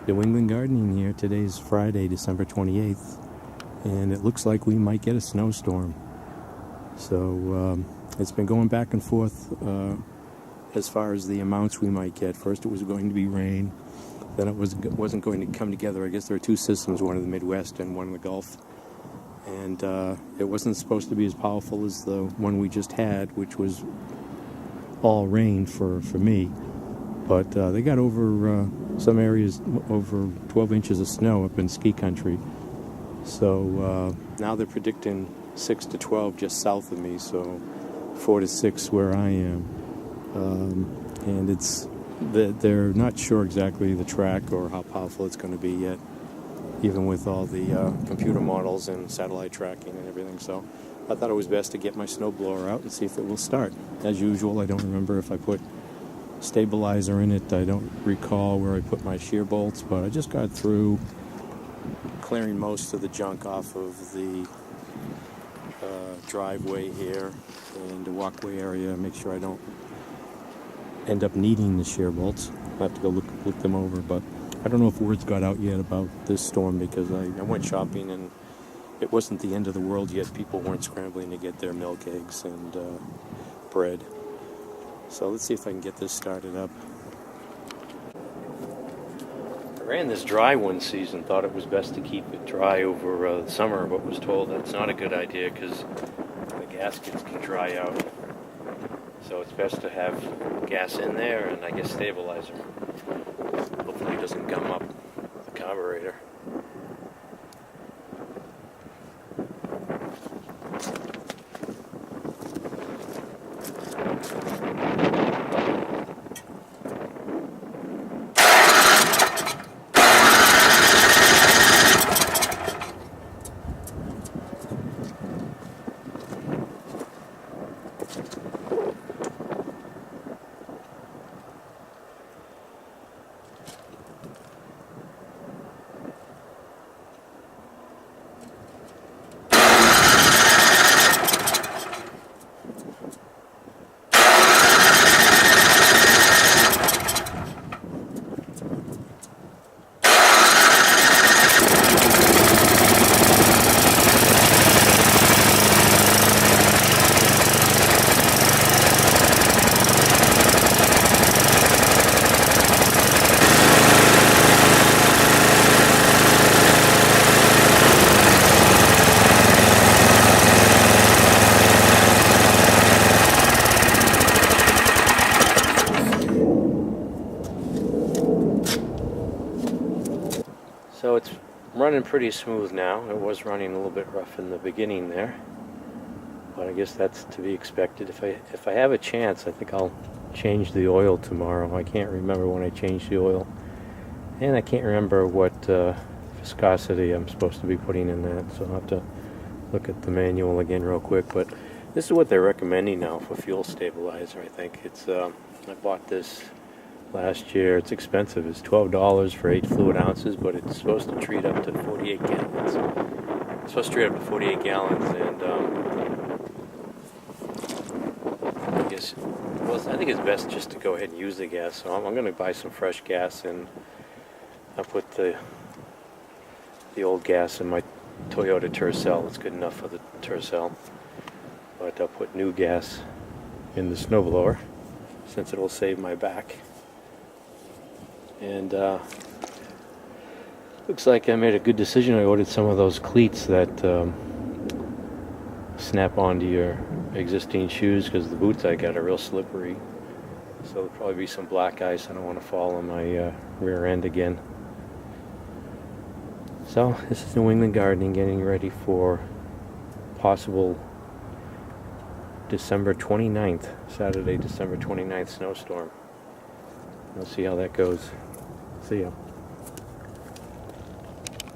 New England Gardening here. Today's Friday, December 28th, and it looks like we might get a snowstorm. So it's been going back and forth as far as the amounts we might get. First it was going to be rain, then it wasn't going to come together. I guess there are two systems, one in the Midwest and one in the Gulf. And it wasn't supposed to be as powerful as the one we just had, which was all rain for me. But they got over some areas, over 12 inches of snow up in ski country. So now they're predicting 6 to 12 just south of me, so 4 to 6 where I am. And they're not sure exactly the track or how powerful it's going to be yet, even with all the computer models and satellite tracking and everything. So I thought it was best to get my snowblower out and see if it will start. As usual, I don't remember if I put stabilizer in it. I don't recall where I put my shear bolts, but I just got through clearing most of the junk off of the driveway here and the walkway area. Make sure I don't end up needing the shear bolts. I'll have to go look them over, but I don't know if words got out yet about this storm, because I went shopping and it wasn't the end of the world yet. People weren't scrambling to get their milk, eggs, and bread. So let's see if I can get this started up. I ran this dry one season, thought it was best to keep it dry over the summer, but was told that's not a good idea because the gaskets can dry out. So it's best to have gas in there and I guess stabilizer. Hopefully it doesn't gum up the carburetor. So it's running pretty smooth now. It was running a little bit rough in the beginning there, but I guess that's to be expected. If I have a chance, I think I'll change the oil tomorrow. I can't remember when I changed the oil, and I can't remember what viscosity I'm supposed to be putting in that, so I'll have to look at the manual again real quick. But this is what they're recommending now for fuel stabilizer. I think it's I bought this last year. It's expensive. It's $12 for 8 fluid ounces, but it's supposed to treat up to 48 gallons. It's supposed to treat up to 48 gallons, and I think it's best just to go ahead and use the gas. So I'm going to buy some fresh gas, and I'll put the old gas in my Toyota Tercel. It's good enough for the Tercel, but I'll put new gas in the snowblower since it'll save my back. And looks like I made a good decision. I ordered some of those cleats that snap onto your existing shoes, because the boots I got are real slippery. So there'll probably be some black ice. I don't want to fall on my rear end again. So this is New England Gardening, getting ready for possible December 29th, Saturday, December 29th snowstorm. We'll see how that goes. See ya.